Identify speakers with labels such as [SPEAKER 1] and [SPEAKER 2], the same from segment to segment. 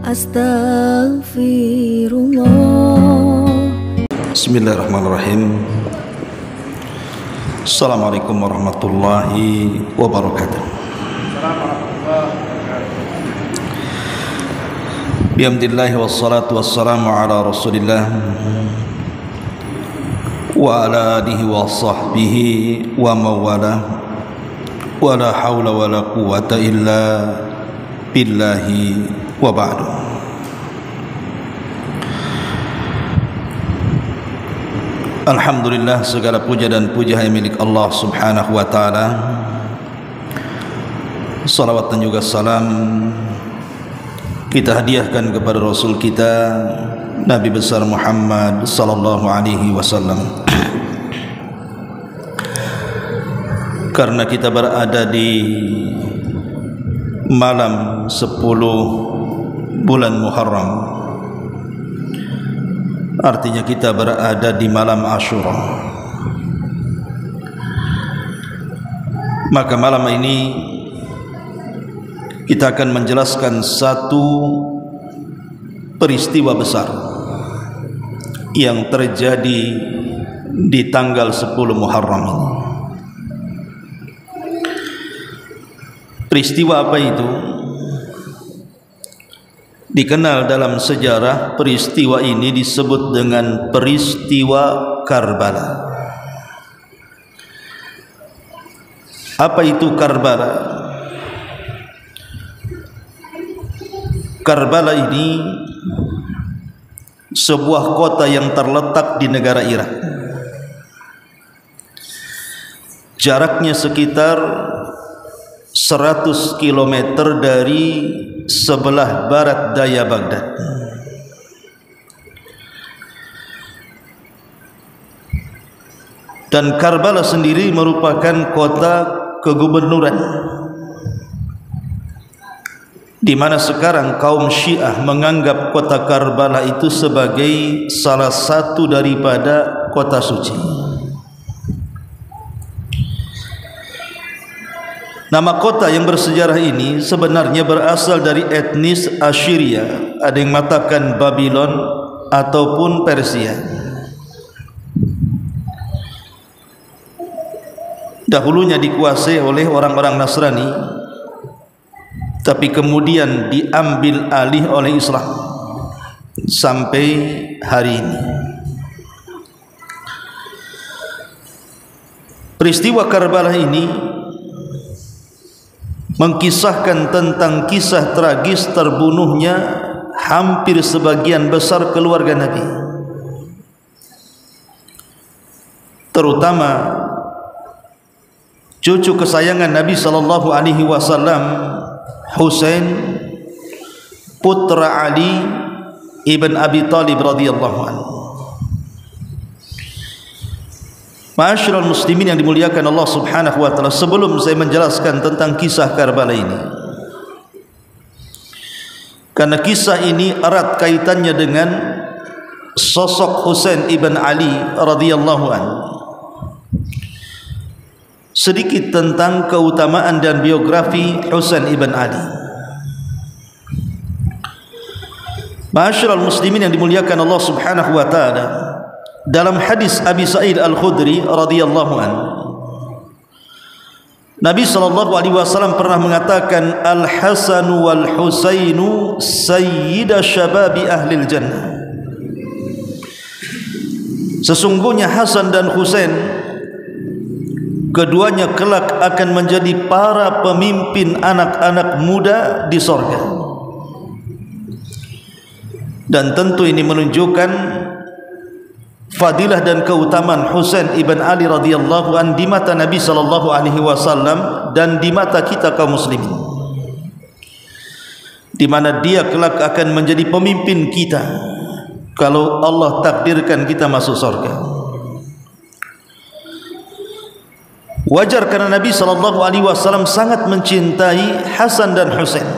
[SPEAKER 1] Astaghfirullah.
[SPEAKER 2] Bismillahirrahmanirrahim. Assalamualaikum warahmatullahi wabarakatuh. Bihamdillahi wassalatu wassalamu ala rasulillah wa ala alihi wa sahbihi wa mawala wa la hawla wa la quwwata illa billahi wa ba'du. Alhamdulillah, segala puja dan puja hanya milik Allah subhanahu wa ta'ala. Salawat dan juga salam kita hadiahkan kepada Rasul kita Nabi besar Muhammad sallallahu alaihi wasallam. Karena kita berada di malam 10 bulan Muharram, artinya kita berada di malam Asyura. Maka malam ini kita akan menjelaskan satu peristiwa besar yang terjadi di tanggal 10 Muharram ini. Peristiwa apa itu? Dikenal dalam sejarah, peristiwa ini disebut dengan peristiwa Karbala. Apa itu Karbala? Karbala ini sebuah kota yang terletak di negara Irak. Jaraknya sekitar 100 km dari sebelah barat daya Baghdad. Dan Karbala sendiri merupakan kota kegubernuran, di mana sekarang kaum Syiah menganggap kota Karbala itu sebagai salah satu daripada kota suci. Nama kota yang bersejarah ini sebenarnya berasal dari etnis Assyria, ada yang mengatakan Babylon ataupun Persia. Dahulunya dikuasai oleh orang-orang Nasrani, tapi kemudian diambil alih oleh Islam sampai hari ini. Peristiwa Karbala ini mengkisahkan tentang kisah tragis terbunuhnya hampir sebagian besar keluarga Nabi, terutama cucu kesayangan Nabi sallallahu alaihi wasallam, Husain putra Ali ibn Abi Thalib radhiyallahu anhu. Ma'asyiral muslimin yang dimuliakan Allah subhanahu wa ta'ala, sebelum saya menjelaskan tentang kisah Karbala ini, karena kisah ini erat kaitannya dengan sosok Husain ibn Ali radhiyallahu anhu, sedikit tentang keutamaan dan biografi Husain ibn Ali. Ma'asyiral muslimin yang dimuliakan Allah subhanahu wa ta'ala, dalam hadis Abi Sa'id Al-Khudri radhiyallahu anhu, Nabi sallallahu alaihi wasallam pernah mengatakan, Al-Hasan wal Husainu sayyida syababi ahlil jannah. Sesungguhnya Hasan dan Husain keduanya kelak akan menjadi para pemimpin anak-anak muda di sorga. Dan tentu ini menunjukkan fadilah dan keutamaan Husain ibn Ali radhiyallahu an di mata Nabi sallallahu alaihi wasallam dan di mata kita kaum muslimin, di mana dia kelak akan menjadi pemimpin kita kalau Allah takdirkan kita masuk surga. Wajar karena Nabi sallallahu alaihi wasallam sangat mencintai Hasan dan Husain.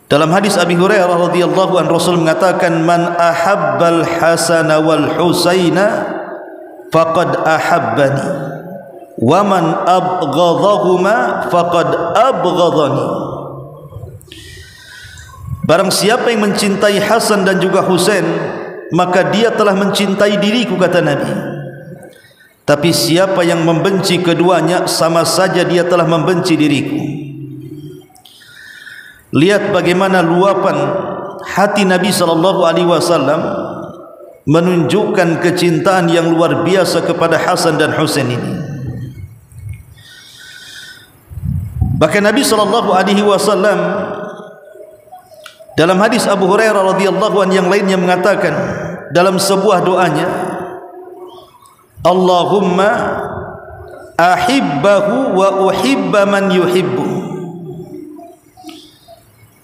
[SPEAKER 2] Dalam hadis Abi Hurairah radhiyallahu anhu, Rasul mengatakan, man ahabbal Hasana wal Husaina faqad ahabbani wa man abghadahuma faqad abghadani. barang siapa yang mencintai Hasan dan juga Husain, maka dia telah mencintai diriku, kata Nabi. Tapi siapa yang membenci keduanya, sama saja dia telah membenci diriku. Lihat bagaimana luapan hati Nabi SAW menunjukkan kecintaan yang luar biasa kepada Hasan dan Husain ini. Bahkan Nabi SAW dalam hadis Abu Hurairah radhiyallahu anhu yang lainnya mengatakan dalam sebuah doanya, Allahumma ahibbahu wa uhibba man yuhibbu.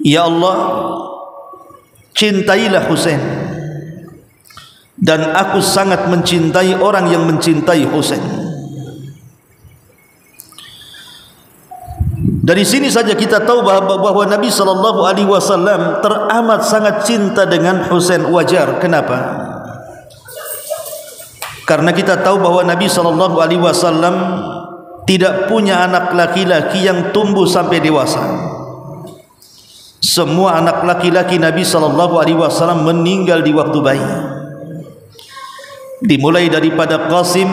[SPEAKER 2] Ya Allah, cintailah Husain, dan aku sangat mencintai orang yang mencintai Husain. Dari sini saja kita tahu bahwa Nabi SAW teramat sangat cinta dengan Husain. Wajar. Kenapa? Karena kita tahu bahwa Nabi SAW tidak punya anak laki-laki yang tumbuh sampai dewasa. Semua anak laki-laki Nabi SAW meninggal di waktu bayi. Dimulai daripada Qasim,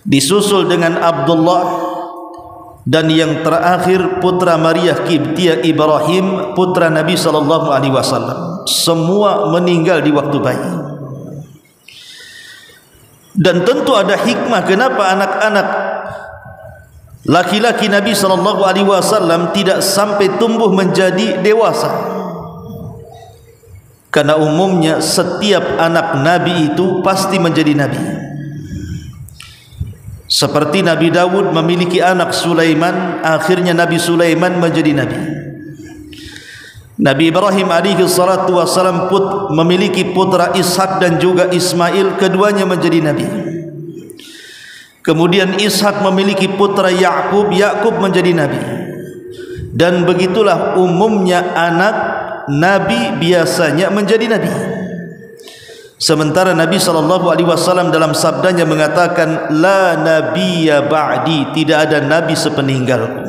[SPEAKER 2] disusul dengan Abdullah, dan yang terakhir putra Maria Qibtiyah Ibrahim, putra Nabi SAW. Semua meninggal di waktu bayi. Dan tentu ada hikmah kenapa anak-anak laki-laki Nabi SAW tidak sampai tumbuh menjadi dewasa. Karena umumnya setiap anak Nabi itu pasti menjadi Nabi. Seperti Nabi Dawud memiliki anak Sulaiman, akhirnya Nabi Sulaiman menjadi Nabi. Nabi Ibrahim alaihi salatu wassalam memiliki putra Ishak dan juga Ismail, keduanya menjadi Nabi. Kemudian Ishak memiliki putra Yakub, Yakub menjadi Nabi. Dan begitulah umumnya anak Nabi biasanya menjadi Nabi. Sementara Nabi SAW dalam sabdanya mengatakan, La nabiyya ba'di, tidak ada Nabi sepeninggalku.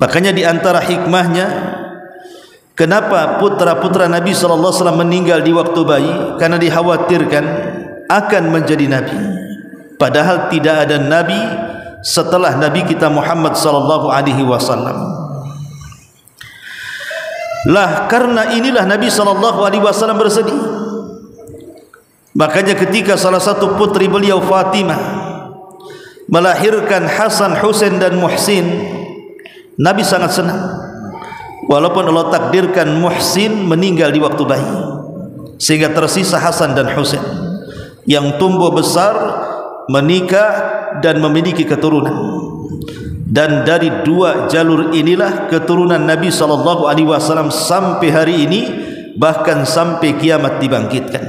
[SPEAKER 2] Makanya di antara hikmahnya, kenapa putra-putra Nabi SAW meninggal di waktu bayi? Karena dikhawatirkan akan menjadi Nabi. Padahal tidak ada Nabi setelah Nabi kita Muhammad SAW. Lah karena inilah Nabi SAW bersedih. Makanya ketika salah satu putri beliau Fatimah melahirkan Hasan, Husain dan Muhsin, Nabi sangat senang. Walaupun Allah takdirkan Muhsin meninggal di waktu bayi, sehingga tersisa Hasan dan Husain yang tumbuh besar, menikah dan memiliki keturunan. Dan dari dua jalur inilah keturunan Nabi SAW sampai hari ini, bahkan sampai kiamat dibangkitkan.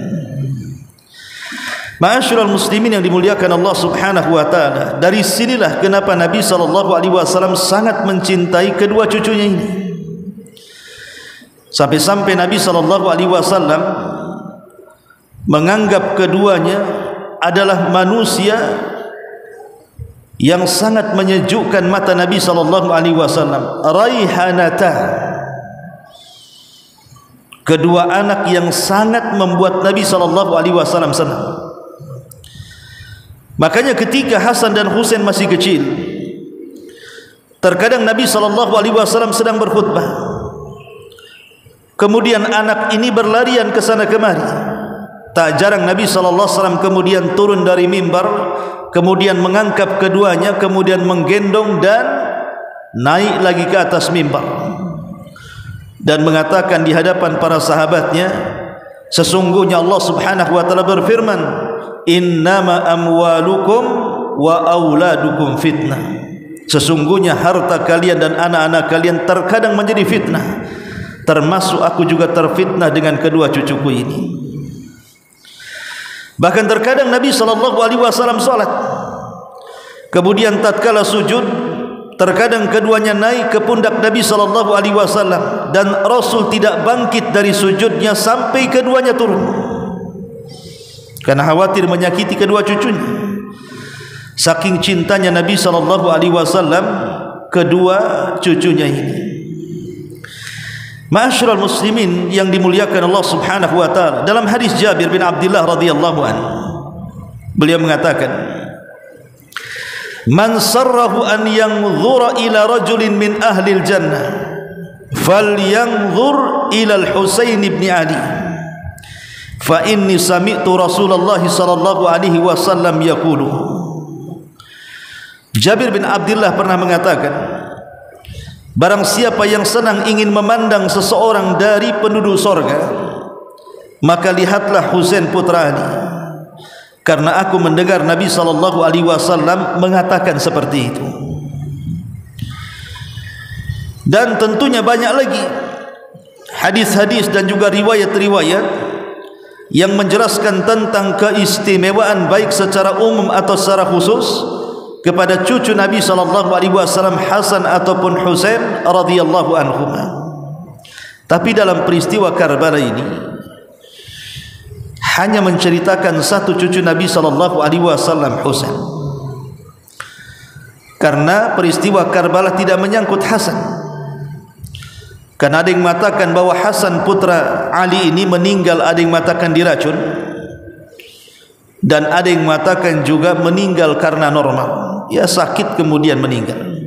[SPEAKER 2] Ma'asyiral muslimin yang dimuliakan Allah Subhanahu wa taala, dari sinilah kenapa Nabi SAW sangat mencintai kedua cucunya ini. Sampai-sampai Nabi SAW menganggap keduanya adalah manusia yang sangat menyejukkan mata Nabi SAW. Raihanata, kedua anak yang sangat membuat Nabi SAW senang. Makanya ketika Hasan dan Husain masih kecil, terkadang Nabi SAW sedang berkhutbah, kemudian anak ini berlarian ke sana kemari. Tak jarang Nabi SAW kemudian turun dari mimbar, kemudian mengangkat keduanya, kemudian menggendong dan naik lagi ke atas mimbar, dan mengatakan di hadapan para sahabatnya, sesungguhnya Allah Subhanahu wa taala berfirman, innama amwalukum wa auladukum fitnah. Sesungguhnya harta kalian dan anak-anak kalian terkadang menjadi fitnah, termasuk aku juga terfitnah dengan kedua cucuku ini. Bahkan terkadang Nabi SAW salat, kemudian tatkala sujud, terkadang keduanya naik ke pundak Nabi SAW, dan Rasul tidak bangkit dari sujudnya sampai keduanya turun, karena khawatir menyakiti kedua cucunya. Saking cintanya Nabi SAW kedua cucunya ini. Ma'asyiral muslimin yang dimuliakan Allah Subhanahu wa taala, dalam hadis Jabir bin Abdullah radhiyallahu anhu, beliau mengatakan, "Man sarrahu an yanzura ila rajulin min ahli al-jannah, falyanzur ila al-Husain ibn Ali, fa inni sami'tu Rasulullah sallallahu alaihi wasallam yaqulu." Jabir bin Abdullah pernah mengatakan, barang siapa yang senang ingin memandang seseorang dari penduduk sorga, maka lihatlah Husain putra Ali, karena aku mendengar Nabi sallallahu alaihi wasallam mengatakan seperti itu. Dan tentunya banyak lagi hadis-hadis dan juga riwayat-riwayat yang menjelaskan tentang keistimewaan baik secara umum atau secara khusus kepada cucu Nabi sallallahu alaihi wasallam Hasan ataupun Husain radhiyallahu anhuma. Tapi dalam peristiwa Karbala ini hanya menceritakan satu cucu Nabi sallallahu alaihi wasallam, Husain. Karena peristiwa Karbala tidak menyangkut Hasan. Karena ada yang mengatakan bahwa Hasan putra Ali ini meninggal, ada yang mengatakan diracun, dan ada yang mengatakan juga meninggal karena normal, ya sakit kemudian meninggal.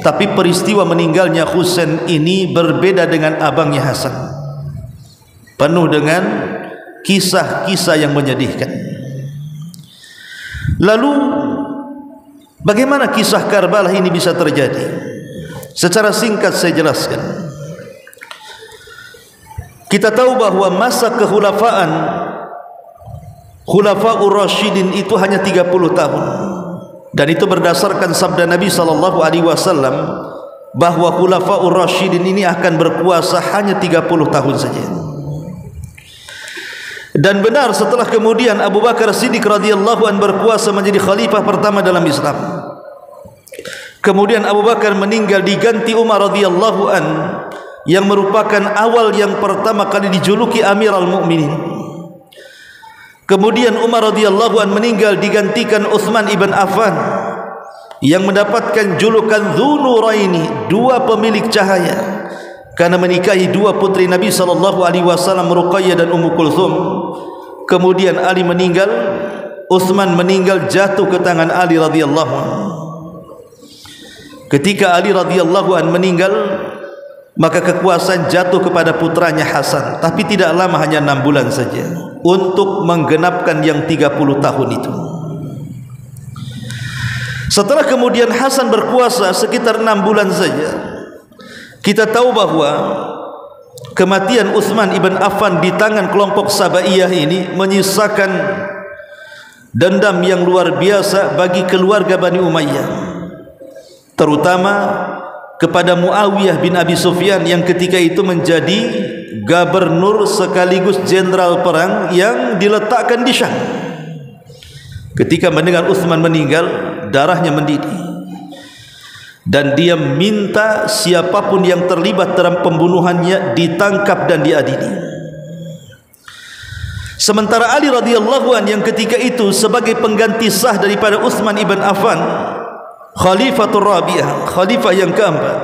[SPEAKER 2] Tapi peristiwa meninggalnya Husain ini berbeda dengan abangnya Hasan, penuh dengan kisah-kisah yang menyedihkan. Lalu bagaimana kisah Karbala ini bisa terjadi? Secara singkat saya jelaskan. Kita tahu bahwa masa kekhulafaan Khulafaur Rasyidin itu hanya 30 tahun, dan itu berdasarkan sabda Nabi sallallahu alaihi wasallam bahwa Khulafaur Rasyidin ini akan berkuasa hanya 30 tahun saja. Dan benar, setelah kemudian Abu Bakar Siddiq radhiyallahu anhu berkuasa menjadi khalifah pertama dalam Islam. Kemudian Abu Bakar meninggal, diganti Umar radhiyallahu anhu yang merupakan awal yang pertama kali dijuluki Amirul Mukminin. Kemudian Umar radhiyallahu anhu meninggal, digantikan Utsman ibn Affan yang mendapatkan julukan Dzunuraini, dua pemilik cahaya, karena menikahi dua putri Nabi sallallahu alaihi wasallam, Ruqayyah dan Ummu Kulthum. Kemudian Ali meninggal, Utsman meninggal, jatuh ke tangan Ali radhiyallahu anhu. Ketika Ali radhiyallahu anhu meninggal, maka kekuasaan jatuh kepada putranya Hasan, tapi tidak lama, hanya 6 bulan saja untuk menggenapkan yang 30 tahun itu. Setelah kemudian Hasan berkuasa sekitar 6 bulan saja, kita tahu bahwa kematian Utsman ibn Affan di tangan kelompok Sabaiyah ini menyisakan dendam yang luar biasa bagi keluarga Bani Umayyah, terutama kepada Muawiyah bin Abi Sufyan yang ketika itu menjadi gubernur sekaligus jenderal perang yang diletakkan di Syam. Ketika mendengar Utsman meninggal, darahnya mendidih, dan dia minta siapapun yang terlibat dalam pembunuhannya ditangkap dan diadili. Sementara Ali radhiyallahu anhu yang ketika itu sebagai pengganti sah daripada Utsman ibn Affan, Khalifatur Rabi'ah, khalifah yang keempat,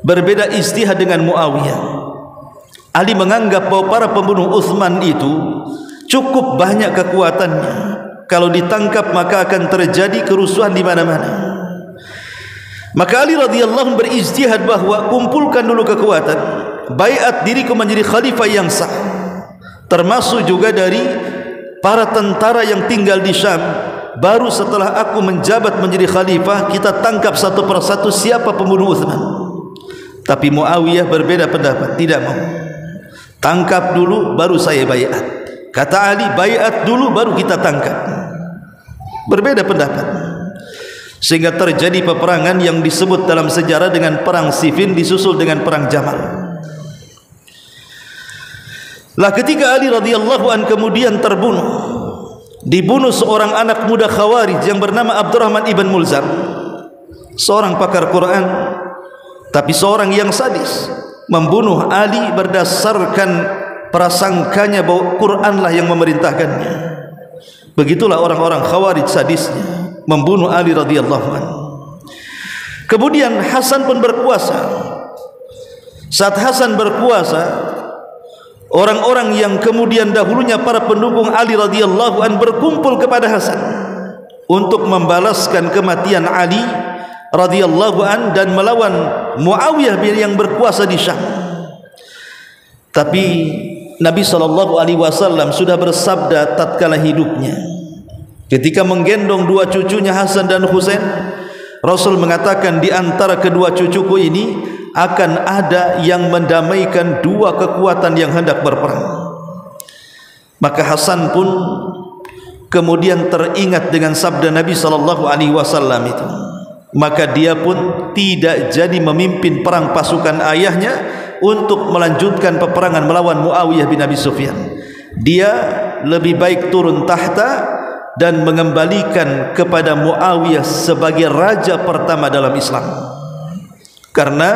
[SPEAKER 2] berbeda ijtihad dengan Muawiyah. Ali menganggap bahwa para pembunuh Utsman itu cukup banyak kekuatannya, kalau ditangkap maka akan terjadi kerusuhan di mana-mana. Maka Ali radhiyallahu anhu berijtihad bahwa kumpulkan dulu kekuatan, baiat diriku menjadi khalifah yang sah, termasuk juga dari para tentara yang tinggal di Syam. Baru setelah aku menjabat menjadi khalifah, kita tangkap satu persatu siapa pembunuh Utsman. Tapi Muawiyah berbeda pendapat, tidak mau. Tangkap dulu baru saya baiat. Kata Ali, baiat dulu baru kita tangkap. Berbeda pendapat, sehingga terjadi peperangan yang disebut dalam sejarah dengan perang Siffin, disusul dengan perang Jamal. Lah ketika Ali radhiyallahu anhu kemudian terbunuh, dibunuh seorang anak muda Khawarij yang bernama Abdurrahman ibn Mulzam, seorang pakar Quran tapi seorang yang sadis, membunuh Ali berdasarkan prasangkanya bahwa Quranlah yang memerintahkannya. Begitulah orang-orang Khawarij sadisnya, membunuh Ali radhiyallahu anhu. Kemudian Hasan pun berkuasa Saat Hasan berkuasa, orang-orang yang kemudian dahulunya para pendukung Ali radhiyallahu an berkumpul kepada Hasan untuk membalaskan kematian Ali radhiyallahu an dan melawan Muawiyah yang berkuasa di Syam. Tapi Nabi SAW sudah bersabda tatkala hidupnya, ketika menggendong dua cucunya Hasan dan Husain, Rasul mengatakan, di antara kedua cucuku ini akan ada yang mendamaikan dua kekuatan yang hendak berperang. Maka Hasan pun kemudian teringat dengan sabda Nabi SAW itu. Maka dia pun tidak jadi memimpin perang pasukan ayahnya untuk melanjutkan peperangan melawan Muawiyah bin Abi Sufyan. Dia lebih baik turun tahta dan mengembalikan kepada Muawiyah sebagai raja pertama dalam Islam. Karena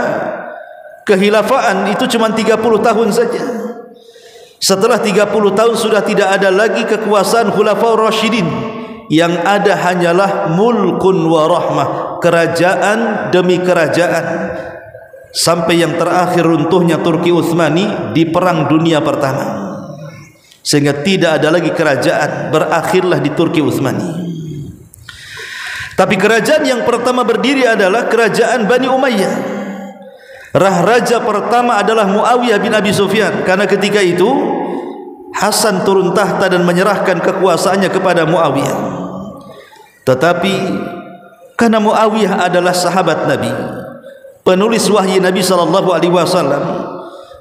[SPEAKER 2] kehilafaan itu cuma 30 tahun saja. Setelah 30 tahun sudah tidak ada lagi kekuasaan Khulafaur Rasyidin. Yang ada hanyalah mulkun wa rahmah, kerajaan demi kerajaan, sampai yang terakhir runtuhnya Turki Utsmani di Perang Dunia Pertama, sehingga tidak ada lagi kerajaan, berakhirlah di Turki Utsmani. Tapi kerajaan yang pertama berdiri adalah kerajaan Bani Umayyah. Raja pertama adalah Muawiyah bin Abi Sufyan, karena ketika itu Hasan turun tahta dan menyerahkan kekuasaannya kepada Muawiyah. Tetapi karena Muawiyah adalah sahabat Nabi, penulis wahyu Nabi SAW,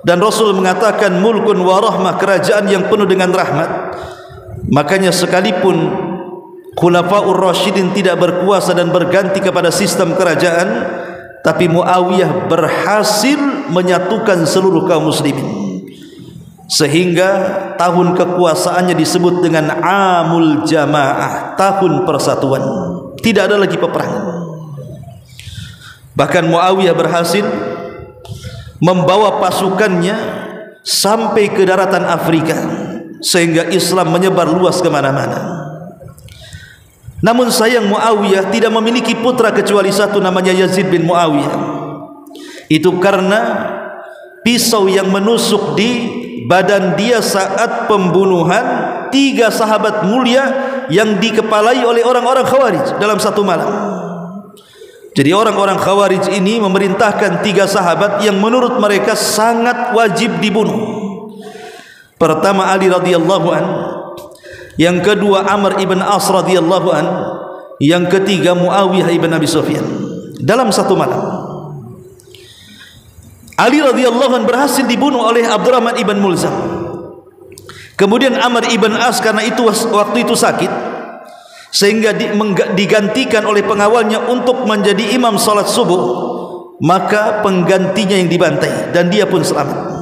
[SPEAKER 2] dan Rasul mengatakan mulkun wa rahmah, kerajaan yang penuh dengan rahmat, makanya sekalipun Khulafaur Rasyidin tidak berkuasa dan berganti kepada sistem kerajaan, tapi Muawiyah berhasil menyatukan seluruh kaum muslimin, sehingga tahun kekuasaannya disebut dengan Amul Jamaah, tahun persatuan. Tidak ada lagi peperangan. Bahkan Muawiyah berhasil membawa pasukannya sampai ke daratan Afrika, sehingga Islam menyebar luas kemana-mana. Namun sayang, Muawiyah tidak memiliki putra kecuali satu, namanya Yazid bin Muawiyah. Itu karena pisau yang menusuk di badan dia saat pembunuhan 3 sahabat mulia yang dikepalai oleh orang-orang Khawarij dalam satu malam. Jadi orang-orang Khawarij ini memerintahkan 3 sahabat yang menurut mereka sangat wajib dibunuh. Pertama Ali radhiyallahu an, yang kedua Amr ibn As radhiyallahu an, yang ketiga Muawiyah ibn Abi Sufyan. Dalam satu malam Ali radhiyallahu an berhasil dibunuh oleh Abdurrahman ibn Mulzam. Kemudian Amr ibn As karena itu waktu itu sakit, sehingga digantikan oleh pengawalnya untuk menjadi imam salat subuh. Maka penggantinya yang dibantai dan dia pun selamat.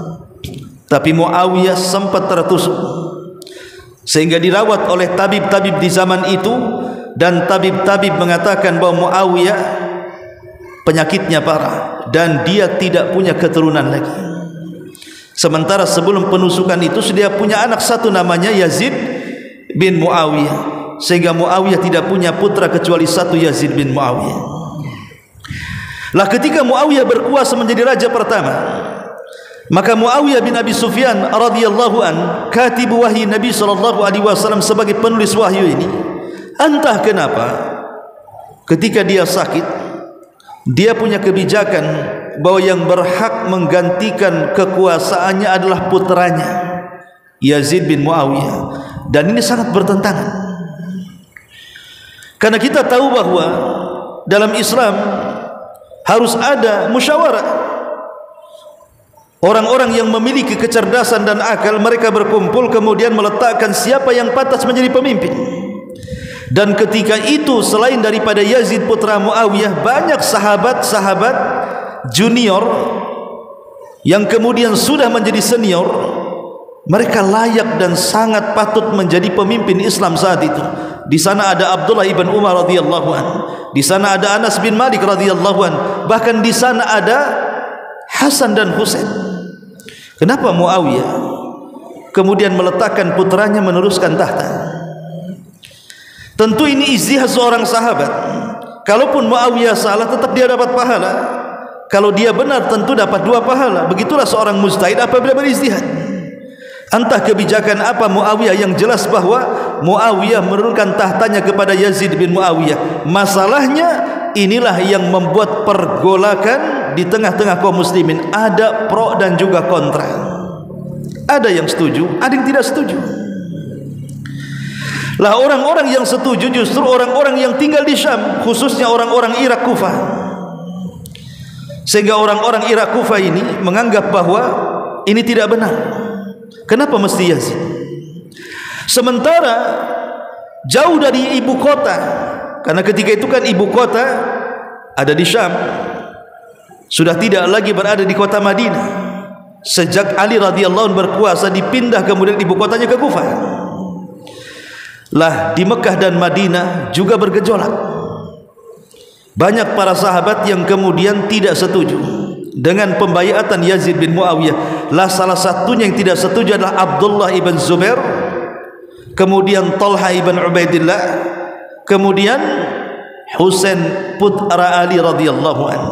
[SPEAKER 2] Tapi Muawiyah sempat tertusuk, sehingga dirawat oleh tabib-tabib di zaman itu, dan tabib-tabib mengatakan bahwa Muawiyah penyakitnya parah dan dia tidak punya keturunan lagi. Sementara sebelum penusukan itu dia punya anak satu namanya Yazid bin Muawiyah, sehingga Muawiyah tidak punya putra kecuali satu, Yazid bin Muawiyah. Lah ketika Muawiyah berkuasa menjadi raja pertama, maka Muawiyah bin Abi Sufyan radhiyallahu an, katibu wahyi Nabi SAW, sebagai penulis wahyu ini, entah kenapa ketika dia sakit, dia punya kebijakan bahwa yang berhak menggantikan kekuasaannya adalah putranya Yazid bin Muawiyah. Dan ini sangat bertentangan, karena kita tahu bahwa dalam Islam harus ada musyawarah. Orang-orang yang memiliki kecerdasan dan akal, mereka berkumpul kemudian meletakkan siapa yang pantas menjadi pemimpin. Dan ketika itu selain daripada Yazid putra Muawiyah, banyak sahabat-sahabat junior yang kemudian sudah menjadi senior. Mereka layak dan sangat patut menjadi pemimpin Islam saat itu. Di sana ada Abdullah ibn Umar radhiyallahu an, di sana ada Anas bin Malik radhiyallahu an, bahkan di sana ada Hasan dan Husain. Kenapa Muawiyah kemudian meletakkan putranya meneruskan tahta? Tentu ini ijtihad seorang sahabat. Kalaupun Muawiyah salah, tetap dia dapat pahala. Kalau dia benar tentu dapat 2 pahala. Begitulah seorang mujtahid apabila berijtihad. Entah kebijakan apa Muawiyah, yang jelas bahwa Muawiyah menurunkan tahtanya kepada Yazid bin Muawiyah. Masalahnya inilah yang membuat pergolakan di tengah-tengah kaum muslimin. Ada pro dan juga kontra. Ada yang setuju, ada yang tidak setuju. Lah orang-orang yang setuju justru orang-orang yang tinggal di Syam, khususnya orang-orang Irak Kufah. Sehingga orang-orang Irak Kufah ini menganggap bahwa ini tidak benar. Kenapa mesti Yazid? Sementara jauh dari ibu kota, karena ketika itu kan ibu kota ada di Syam, sudah tidak lagi berada di kota Madinah. Sejak Ali radhiyallahu anhu berkuasa, dipindah kemudian ibu kotanya ke Kufah. Lah di Mekah dan Madinah juga bergejolak. Banyak para sahabat yang kemudian tidak setuju dengan pembayatan Yazid bin Muawiyah. Lah salah satunya yang tidak setuju adalah Abdullah ibn Zubair, kemudian Talha ibn Ubaidillah, kemudian Husain putra Ali radhiyallahu anhu.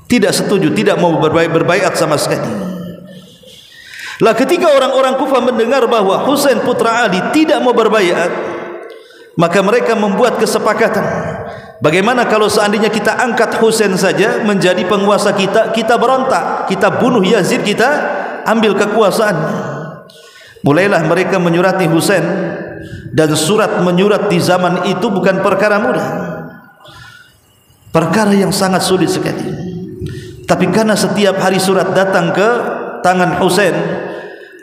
[SPEAKER 2] Tidak setuju, tidak mau berbaiat sama sekali. Lah ketika orang-orang Kufah mendengar bahwa Husain putra Ali tidak mau berbaiat, maka mereka membuat kesepakatan. Bagaimana kalau seandainya kita angkat Husain saja menjadi penguasa kita, kita berontak, kita bunuh Yazid, kita ambil kekuasaan. Mulailah mereka menyurati Husain, dan surat menyurat di zaman itu bukan perkara mudah, perkara yang sangat sulit sekali. Tapi karena setiap hari surat datang ke tangan Husain,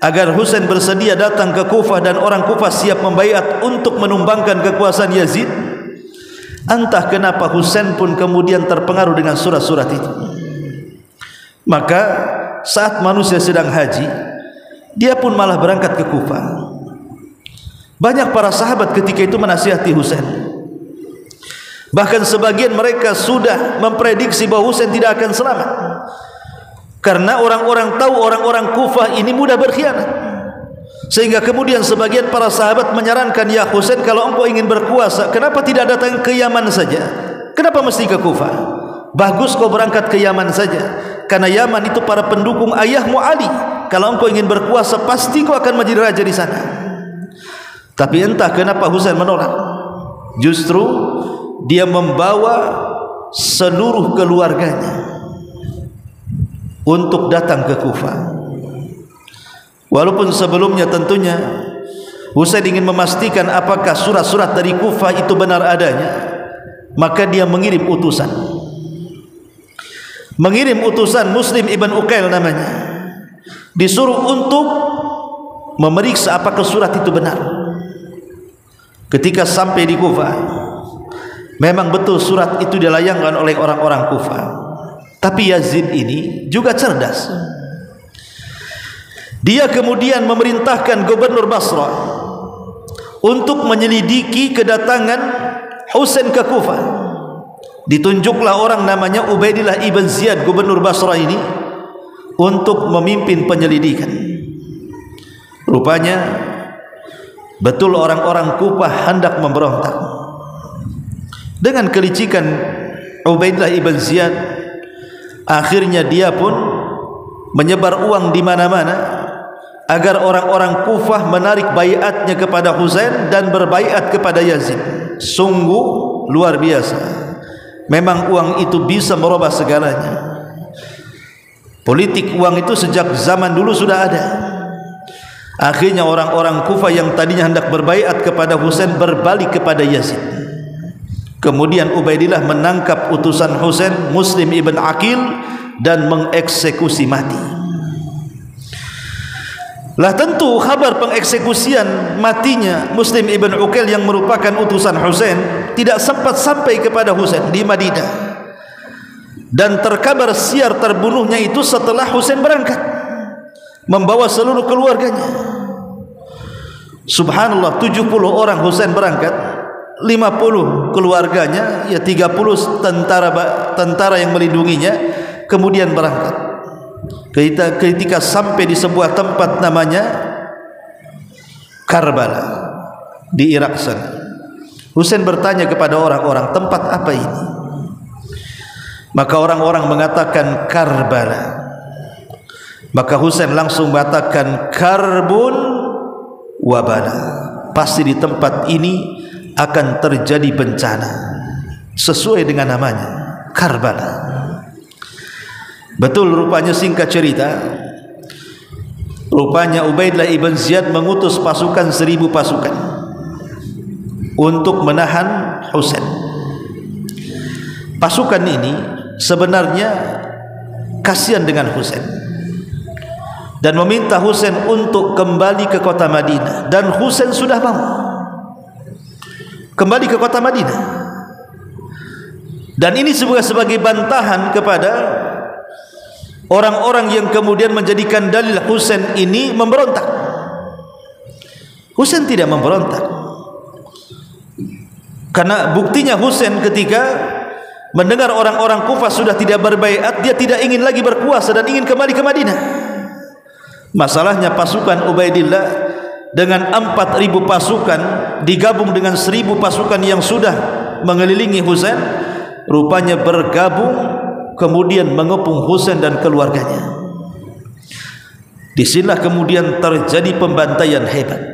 [SPEAKER 2] agar Husain bersedia datang ke Kufah dan orang Kufah siap membaiat untuk menumbangkan kekuasaan Yazid, entah kenapa Husain pun kemudian terpengaruh dengan surat-surat itu. Maka saat manusia sedang haji, dia pun malah berangkat ke Kufah. Banyak para sahabat ketika itu menasihati Husain. Bahkan sebagian mereka sudah memprediksi bahwa Husain tidak akan selamat, karena orang-orang tahu orang-orang Kufah ini mudah berkhianat. Sehingga kemudian sebagian para sahabat menyarankan, ya Husain, kalau engkau ingin berkuasa, kenapa tidak datang ke Yaman saja? Kenapa mesti ke Kufah? Bagus kau berangkat ke Yaman saja, karena Yaman itu para pendukung ayahmu Ali. Kalau engkau ingin berkuasa, pasti kau akan menjadi raja di sana. Tapi entah kenapa Husain menolak. Justru dia membawa seluruh keluarganya untuk datang ke Kufah. Walaupun sebelumnya tentunya Husain ingin memastikan apakah surat-surat dari Kufah itu benar adanya, maka dia mengirim utusan. Mengirim utusan Muslim ibn Uqail namanya, disuruh untuk memeriksa apakah surat itu benar. Ketika sampai di Kufah, memang betul surat itu dilayangkan oleh orang-orang Kufah. Tapi Yazid ini juga cerdas. Dia kemudian memerintahkan gubernur Basrah untuk menyelidiki kedatangan Husain ke Kufah. Ditunjuklah orang namanya Ubaidillah ibn Ziyad, gubernur Basrah ini, untuk memimpin penyelidikan. Rupanya betul orang-orang Kufah hendak memberontak. Dengan kelicikan Ubaidillah ibn Ziyad, akhirnya dia pun menyebar uang di mana-mana agar orang-orang Kufah menarik baiatnya kepada Husain dan berbaiat kepada Yazid. Sungguh luar biasa. Memang uang itu bisa merubah segalanya. Politik uang itu sejak zaman dulu sudah ada. Akhirnya orang-orang Kufah yang tadinya hendak berbaiat kepada Husain berbalik kepada Yazid. Kemudian Ubaidillah menangkap utusan Husain, Muslim ibn Aqil, dan mengeksekusi mati. Lah tentu kabar pengeksekusian matinya Muslim ibn Uqail yang merupakan utusan Husain tidak sempat sampai kepada Husain di Madinah, dan terkabar siar terbunuhnya itu setelah Husain berangkat membawa seluruh keluarganya. Subhanallah, 70 orang Husain berangkat, 50 keluarganya, ya 30 tentara yang melindunginya kemudian berangkat. Ketika sampai di sebuah tempat namanya Karbala di Irak sana, Husain bertanya kepada orang-orang, tempat apa ini? Maka orang-orang mengatakan Karbala. Maka Husain langsung mengatakan karbun wabala, pasti di tempat ini akan terjadi bencana, sesuai dengan namanya, Karbala. Betul rupanya, singkat cerita, rupanya Ubaidillah ibn Ziyad mengutus pasukan 1000 pasukan untuk menahan Husain. Pasukan ini sebenarnya kasihan dengan Husain dan meminta Husain untuk kembali ke kota Madinah, dan Husain sudah mau kembali ke kota Madinah. Dan ini sebagai bantahan kepada orang-orang yang kemudian menjadikan dalil Husain ini memberontak. Husain tidak memberontak, karena buktinya Husain ketika mendengar orang-orang Kufah sudah tidak berbaiat, dia tidak ingin lagi berkuasa dan ingin kembali ke Madinah. Masalahnya pasukan Ubaidillah dengan 4000 pasukan digabung dengan 1000 pasukan yang sudah mengelilingi Husain, rupanya bergabung kemudian mengepung Husain dan keluarganya. Disinilah kemudian terjadi pembantaian hebat,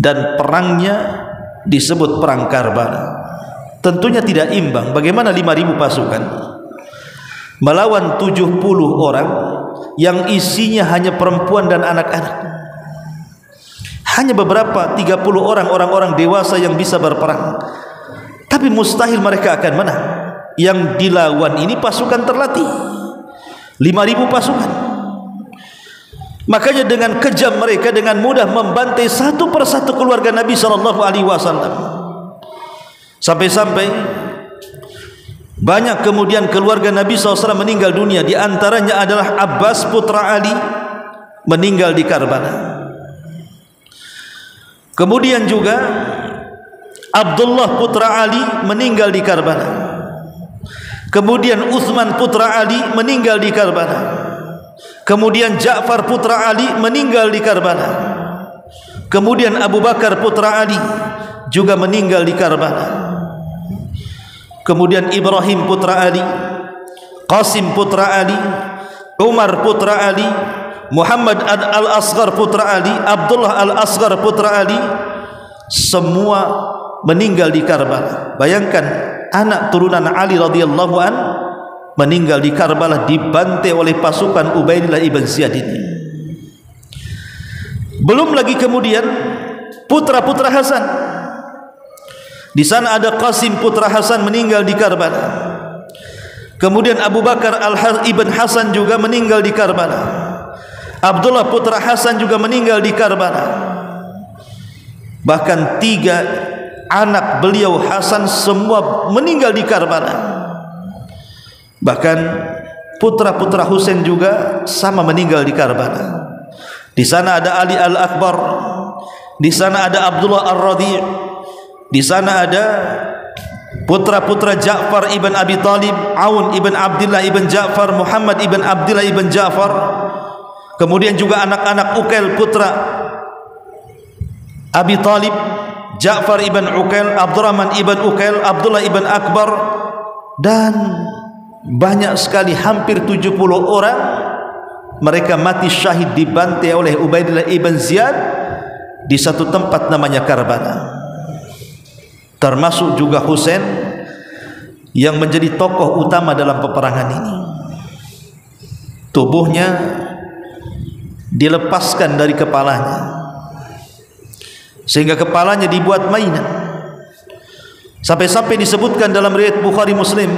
[SPEAKER 2] dan perangnya disebut perang Karbala. Tentunya tidak imbang. Bagaimana 5000 pasukan melawan 70 orang yang isinya hanya perempuan dan anak-anak. Hanya beberapa 30 orang dewasa yang bisa berperang, tapi mustahil mereka akan menang. Yang dilawan ini pasukan terlatih, 5000 pasukan. Makanya dengan kejam mereka dengan mudah membantai satu persatu keluarga Nabi SAW. Sampai-sampai banyak kemudian keluarga Nabi SAW meninggal dunia. Di antaranya adalah Abbas putra Ali, meninggal di Karbala. Kemudian juga Abdullah putra Ali meninggal di Karbala. Kemudian Utsman putra Ali meninggal di Karbala. Kemudian Ja'far putra Ali meninggal di Karbala. Kemudian Abu Bakar putra Ali juga meninggal di Karbala. Kemudian Ibrahim putra Ali, Qasim putra Ali, Umar putra Ali, Muhammad al-Asghar putra Ali, Abdullah al-Asghar putra Ali, semua meninggal di Karbala. Bayangkan, anak turunan Ali radhiyallahu an meninggal di Karbala, dibantai oleh pasukan Ubaidillah ibn Ziyad ini. Belum lagi kemudian putra-putra Hasan. Di sana ada Qasim putra Hasan meninggal di Karbala. Kemudian Abu Bakar ibn Hasan juga meninggal di Karbala. Abdullah putra Hasan juga meninggal di Karbala. Bahkan 3 anak beliau Hasan semua meninggal di Karbala. Bahkan putra-putra Husain juga sama meninggal di Karbala. Di sana ada Ali al-Akbar, di sana ada Abdullah ar-Radhi', di sana ada putra-putra Ja'far ibn Abi Talib, Aun ibn Abdullah ibn Ja'far, Muhammad ibn Abdullah ibn Ja'far. Kemudian juga anak-anak Uqail putra Abi Talib, Ja'far ibn Uqail, Abdurrahman ibn Uqail, Abdullah ibn Akbar, dan banyak sekali, hampir 70 orang mereka mati syahid dibantai oleh Ubaidillah ibn Ziyad di satu tempat namanya Karbala. Termasuk juga Husain yang menjadi tokoh utama dalam peperangan ini. Tubuhnya dilepaskan dari kepalanya, sehingga kepalanya dibuat mainan. Sampai-sampai disebutkan dalam riwayat Bukhari Muslim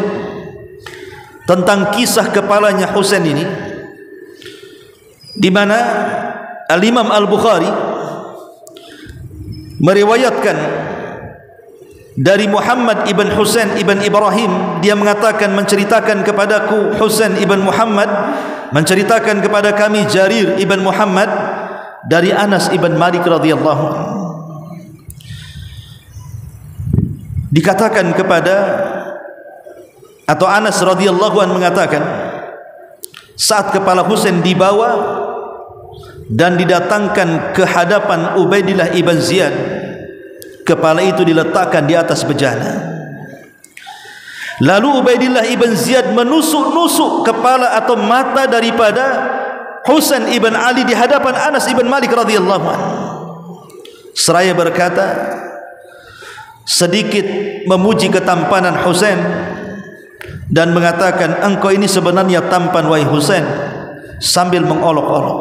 [SPEAKER 2] tentang kisah kepalanya Husain ini, di mana Al-Imam Al-Bukhari meriwayatkan dari Muhammad ibn Husain ibn Ibrahim, dia mengatakan, menceritakan kepadaku Husain ibn Muhammad menceritakan kepada kami Jarir ibn Muhammad dari Anas ibn Malik radhiyallahu anhu. Dikatakan kepada, atau Anas radhiyallahu anhu mengatakan, saat kepala Husain dibawa dan didatangkan ke hadapan Ubaidillah ibn Ziyad, kepala itu diletakkan di atas bejana. Lalu Ubaidillah ibn Ziyad menusuk-nusuk kepala atau mata daripada Husain ibn Ali di hadapan Anas ibn Malik radhiyallahu anhu. Seraya berkata, sedikit memuji ketampanan Husain dan mengatakan, engkau ini sebenarnya tampan wahai Husain, sambil mengolok-olok.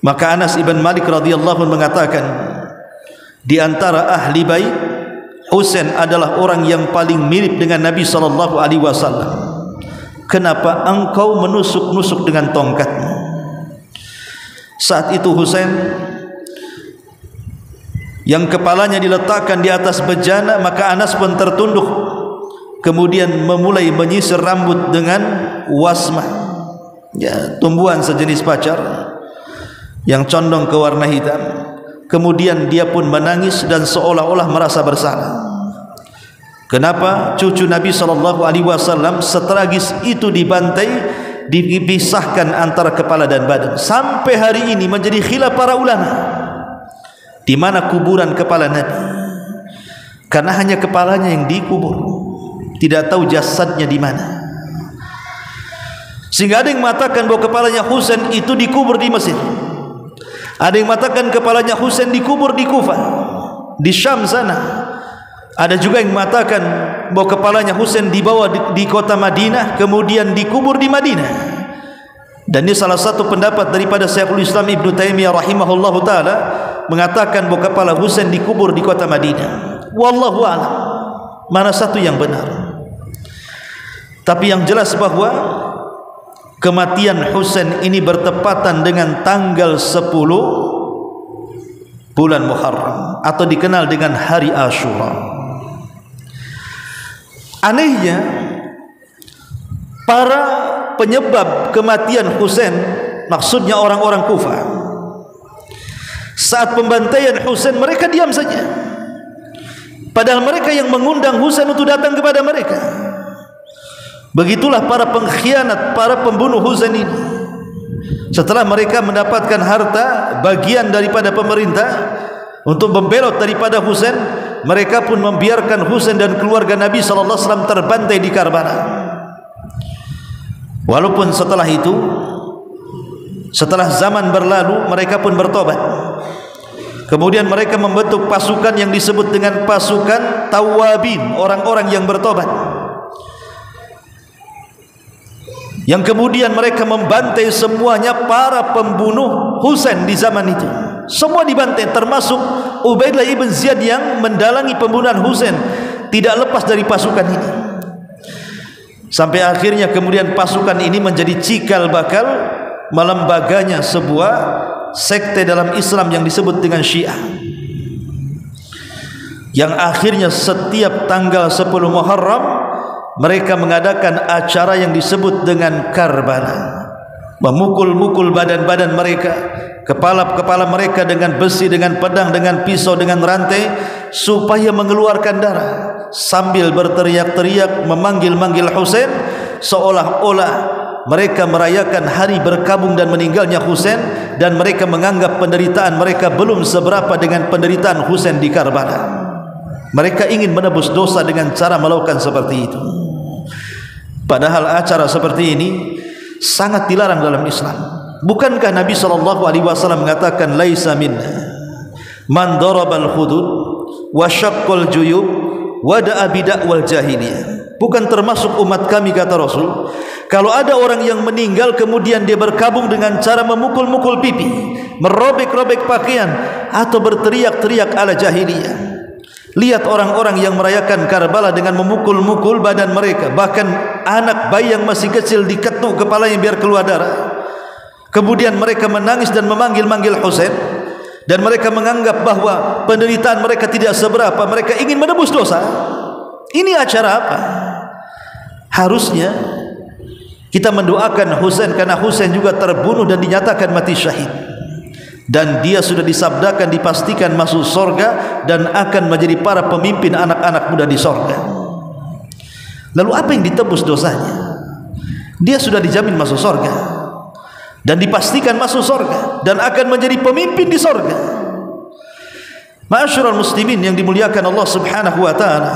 [SPEAKER 2] Maka Anas ibn Malik radhiyallahu anhu mengatakan, di antara ahli bait, Husain adalah orang yang paling mirip dengan Nabi sallallahu alaihi wasallam. Kenapa engkau menusuk-nusuk dengan tongkatmu? Saat itu Husain yang kepalanya diletakkan di atas bejana, maka Anas pun tertunduk, kemudian memulai menyisir rambut dengan wasmah, ya, tumbuhan sejenis pacar yang condong ke warna hitam. Kemudian dia pun menangis dan seolah-olah merasa bersalah. Kenapa cucu Nabi SAW setragis itu dibantai, dipisahkan antara kepala dan badan? Sampai hari ini menjadi khilaf para ulama, di mana kuburan kepala Nabi, karena hanya kepalanya yang dikubur, tidak tahu jasadnya di mana. Sehingga ada yang mengatakan bahwa kepalanya Husain itu dikubur di Mesir, ada yang mengatakan kepalanya Husain dikubur di Kufah, di Syam sana. Ada juga yang mengatakan bahwa kepalanya Husain dibawa di kota Madinah, kemudian dikubur di Madinah. Dan ini salah satu pendapat daripada Syekhul Islam Ibn Taimiyah rahimahullahu taala, mengatakan bahwa kepala Husain dikubur di kota Madinah. Wallahu a'lam mana satu yang benar. Tapi yang jelas bahwa kematian Husain ini bertepatan dengan tanggal 10 bulan Muharram, atau dikenal dengan hari Asyura. Anehnya, para penyebab kematian Husain, maksudnya orang-orang Kufah, saat pembantaian Husain mereka diam saja, padahal mereka yang mengundang Husain untuk datang kepada mereka. Begitulah para pengkhianat, para pembunuh Husain ini. Setelah mereka mendapatkan harta bagian daripada pemerintah untuk membelot daripada Husain, mereka pun membiarkan Husain dan keluarga Nabi SAW terbantai di Karbala. Walaupun setelah itu, setelah zaman berlalu, mereka pun bertobat. Kemudian mereka membentuk pasukan yang disebut dengan pasukan Tawabin, orang-orang yang bertobat, yang kemudian mereka membantai semuanya para pembunuh Husain di zaman itu. Semua dibantai, termasuk Ubaidillah ibn Ziyad yang mendalangi pembunuhan Husain, tidak lepas dari pasukan ini. Sampai akhirnya kemudian pasukan ini menjadi cikal bakal melembaganya sebuah sekte dalam Islam yang disebut dengan Syiah, yang akhirnya setiap tanggal 10 Muharram mereka mengadakan acara yang disebut dengan Karbala, memukul-mukul badan-badan mereka, kepala-kepala mereka dengan besi, dengan pedang, dengan pisau, dengan rantai, supaya mengeluarkan darah, sambil berteriak-teriak memanggil-manggil Husain, seolah-olah mereka merayakan hari berkabung dan meninggalnya Husain, dan mereka menganggap penderitaan mereka belum seberapa dengan penderitaan Husain di Karbala. Mereka ingin menebus dosa dengan cara melakukan seperti itu. Padahal acara seperti ini sangat dilarang dalam Islam. Bukankah Nabi SAW mengatakan, laisa minna man darabal hudud wa syaqqal juyub wa da'a bid'wal jahiliyah. Bukan termasuk umat kami, kata Rasul, kalau ada orang yang meninggal kemudian dia berkabung dengan cara memukul-mukul pipi, merobek-robek pakaian, atau berteriak-teriak ala jahiliyah. Lihat orang-orang yang merayakan Karbala dengan memukul-mukul badan mereka, bahkan anak bayi yang masih kecil diketuk kepalanya biar keluar darah. Kemudian mereka menangis dan memanggil-manggil Husain, dan mereka menganggap bahwa penderitaan mereka tidak seberapa, mereka ingin menebus dosa. Ini acara apa? Harusnya kita mendoakan Husain, karena Husain juga terbunuh dan dinyatakan mati syahid, dan dia sudah disabdakan, dipastikan masuk surga dan akan menjadi para pemimpin anak-anak muda di surga. Lalu apa yang ditebus dosanya? Dia sudah dijamin masuk surga dan dipastikan masuk surga dan akan menjadi pemimpin di surga. Ma'asyiral muslimin yang dimuliakan Allah Subhanahu wa taala,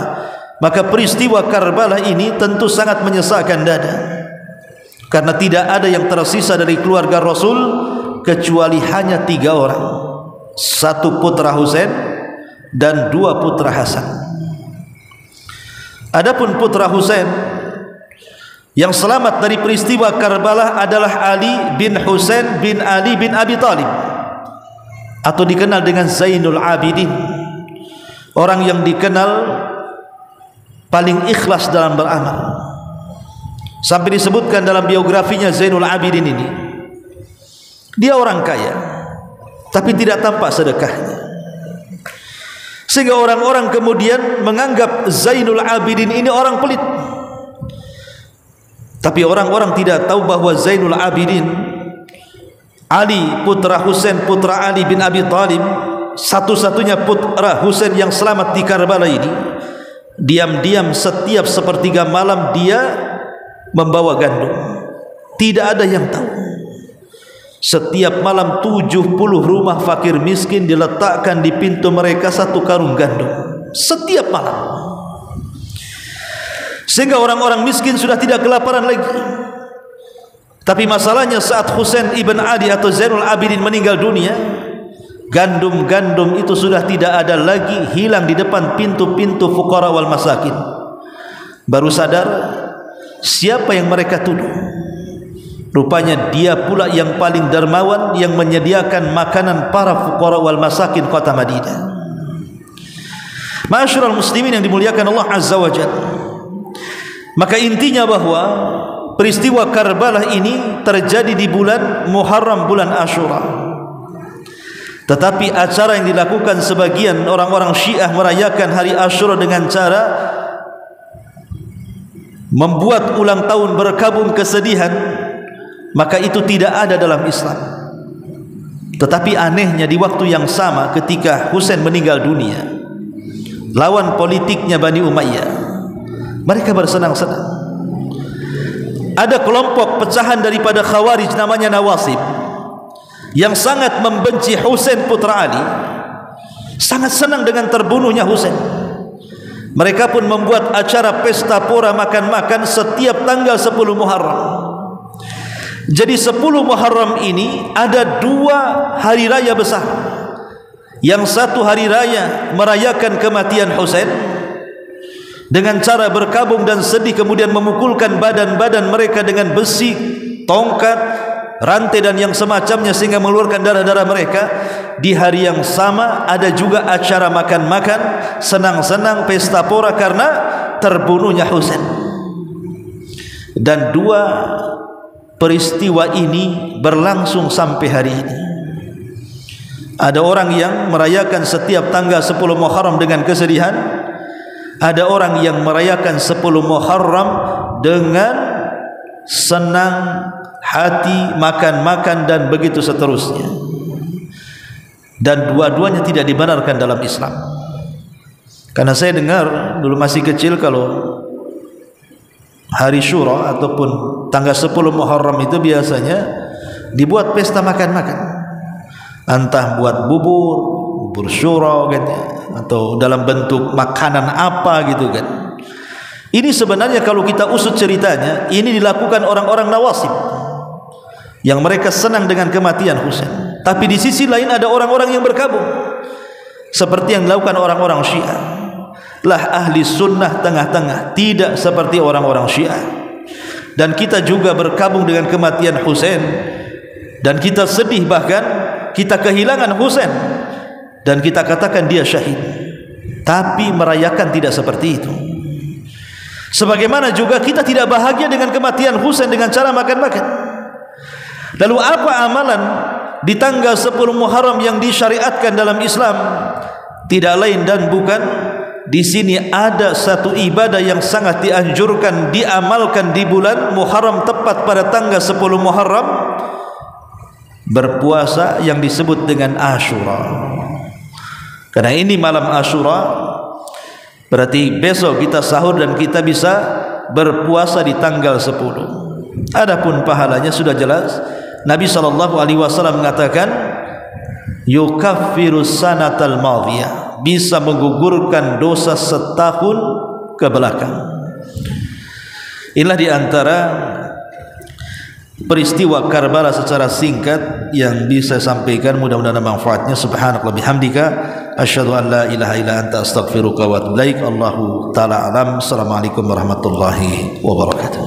[SPEAKER 2] maka peristiwa Karbala ini tentu sangat menyesakkan dada, karena tidak ada yang tersisa dari keluarga Rasul kecuali hanya 3 orang, 1 putra Husain dan 2 putra Hasan. Adapun putra Husain yang selamat dari peristiwa Karbala adalah Ali bin Husain bin Ali bin Abi Thalib, atau dikenal dengan Zainul Abidin, orang yang dikenal paling ikhlas dalam beramal. Sampai disebutkan dalam biografinya Zainul Abidin ini, dia orang kaya tapi tidak tampak sedekahnya, sehingga orang-orang kemudian menganggap Zainul Abidin ini orang pelit. Tapi orang-orang tidak tahu bahwa Zainul Abidin, Ali putra Husain putra Ali bin Abi Thalib, satu-satunya putra Husain yang selamat di Karbala ini, diam-diam setiap sepertiga malam dia membawa gandum. Tidak ada yang tahu. Setiap malam 70 rumah fakir miskin diletakkan di pintu mereka 1 karung gandum setiap malam, sehingga orang-orang miskin sudah tidak kelaparan lagi. Tapi masalahnya saat Husain ibn Ali atau Zainul Abidin meninggal dunia, gandum-gandum itu sudah tidak ada lagi, hilang di depan pintu-pintu fuqara wal masakin. Baru sadar siapa yang mereka tuduh. Rupanya dia pula yang paling dermawan yang menyediakan makanan para fuqara wal masakin kota Madinah. Ma'asyiral muslimin yang dimuliakan Allah Azza wa Jalla, maka intinya bahwa peristiwa Karbala ini terjadi di bulan Muharram, bulan Ashura. Tetapi acara yang dilakukan sebagian orang-orang Syiah merayakan hari Ashura dengan cara membuat ulang tahun berkabung kesedihan, maka itu tidak ada dalam Islam. Tetapi anehnya di waktu yang sama ketika Husain meninggal dunia, lawan politiknya Bani Umayyah, mereka bersenang-senang. Ada kelompok pecahan daripada Khawarij namanya Nawasib, yang sangat membenci Husain putra Ali, sangat senang dengan terbunuhnya Husain. Mereka pun membuat acara pesta pora makan-makan setiap tanggal 10 Muharram. Jadi 10 Muharram ini ada 2 hari raya besar. Yang satu hari raya merayakan kematian Husain dengan cara berkabung dan sedih, kemudian memukulkan badan-badan mereka dengan besi, tongkat, rantai dan yang semacamnya sehingga mengeluarkan darah-darah mereka. Di hari yang sama ada juga acara makan-makan, senang-senang, pesta pora karena terbunuhnya Husain. Dan 2 peristiwa ini berlangsung sampai hari ini. Ada orang yang merayakan setiap tanggal 10 Muharram dengan kesedihan, ada orang yang merayakan 10 Muharram dengan senang hati, makan-makan dan begitu seterusnya. Dan dua-duanya tidak dibenarkan dalam Islam. Karena saya dengar dulu masih kecil, kalau hari Syura ataupun tanggal 10 Muharram itu biasanya dibuat pesta makan-makan. Entah buat bubur syura gitu, atau dalam bentuk makanan apa gitu kan. Ini sebenarnya kalau kita usut ceritanya, ini dilakukan orang-orang Nawasib yang mereka senang dengan kematian Husain. Tapi di sisi lain ada orang-orang yang berkabung seperti yang dilakukan orang-orang Syiah. Lah ahli sunnah tengah-tengah, tidak seperti orang-orang Syiah. Dan kita juga berkabung dengan kematian Husain, dan kita sedih, bahkan kita kehilangan Husain dan kita katakan dia syahid. Tapi merayakan tidak seperti itu. Sebagaimana juga kita tidak bahagia dengan kematian Husain dengan cara makan-makan. Lalu apa amalan di tanggal 10 Muharram yang disyariatkan dalam Islam? Tidak lain dan bukan, di sini ada satu ibadah yang sangat dianjurkan diamalkan di bulan Muharram, tepat pada tanggal 10 Muharram, berpuasa yang disebut dengan Ashura. Karena ini malam Ashura, berarti besok kita sahur dan kita bisa berpuasa di tanggal 10. Adapun pahalanya sudah jelas. Nabi SAW mengatakan yukaffiru sanatal madhiyah, bisa menggugurkan dosa setahun ke belakang. Inilah di antara peristiwa Karbala secara singkat yang bisa sampaikan, mudah-mudahan manfaatnya. Subhanallah bihamdika asyhadu an la ilaha illa anta astaghfiruka wa atubu ilaik. Allahu taala alam. Assalamualaikum warahmatullahi wabarakatuh.